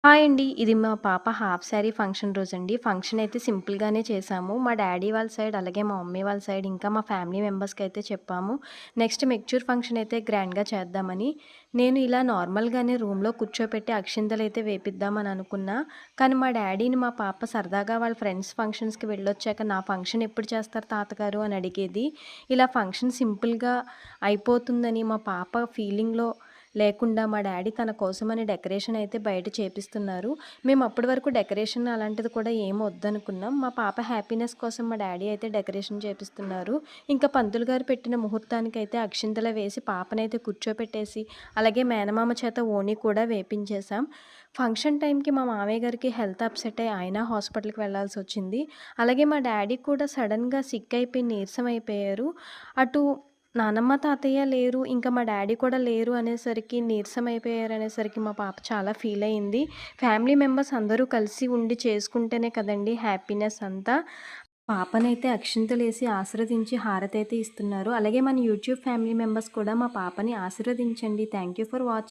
Hi అండి. ఇది మా పాప హాఫ్ సారీ ఫంక్షన్ రోజండి. ఫంక్షన్ అయితే సింపుల్‌గానే చేశాము. మా డ్యాడీ వాళ్ళ సైడ్, అలాగే మా మమ్మీ వాళ్ళ సైడ్, ఇంకా మా ఫ్యామిలీ మెంబర్స్‌కైతే చెప్పాము. నెక్స్ట్ మెచ్యూర్ ఫంక్షన్ అయితే గ్రాండ్‌గా చేద్దామని. నేను ఇలా నార్మల్‌గానే రూమ్‌లో కూర్చోపెట్టి అక్షింతలైతే వేపిద్దామని అనుకున్నా. కానీ మా డ్యాడీని మా పాప సరదాగా వాళ్ళ ఫ్రెండ్స్ ఫంక్షన్స్‌కి వెళ్ళొచ్చాక నా ఫంక్షన్ ఎప్పుడు చేస్తారు తాతగారు అని అడిగేది. ఇలా ఫంక్షన్ సింపుల్‌గా అయిపోతుందని మా పాప ఫీలింగ్‌లో లేకుండా మా డ్యాడీ తన కోసమని డెకరేషన్ అయితే బయట చేపిస్తున్నారు. మేము అప్పటి వరకు డెకరేషన్ అలాంటిది కూడా ఏమి వద్దనుకున్నాం. మా పాప హ్యాపీనెస్ కోసం మా డ్యాడీ అయితే డెకరేషన్ చేపిస్తున్నారు. ఇంకా పంతులు గారు పెట్టిన ముహూర్తానికైతే అక్షింతలు వేసి పాపనైతే కూర్చోపెట్టేసి, అలాగే మేనమామ చేత ఓణి కూడా వేపించేసాం. ఫంక్షన్ టైంకి మా మామయ్య గారికి హెల్త్ అప్సెట్ అయ్యి ఆయన హాస్పిటల్‌కి వెళ్ళాల్సొచ్చింది. అలాగే మా డ్యాడీ కూడా సడెన్‌గా సిక్ అయిపోయి నీరసం అయిపోయారు. అటు నానమ్మ, తాతయ్య లేరు. ఇంకా మా డ్యాడీ కూడా లేరు అనేసరికి, నీరసం అయిపోయారనేసరికి మా పాప చాలా ఫీల్ అయింది. ఫ్యామిలీ మెంబర్స్ అందరూ కలిసి ఉండి చేసుకుంటేనే కదండీ హ్యాపీనెస్ అంతా. పాపనైతే అక్షింతలేసి ఆశీర్వదించి హారతైతే ఇస్తున్నారు. అలాగే మన యూట్యూబ్ ఫ్యామిలీ మెంబర్స్ కూడా మా పాపని ఆశీర్వదించండి. Thank you for watching.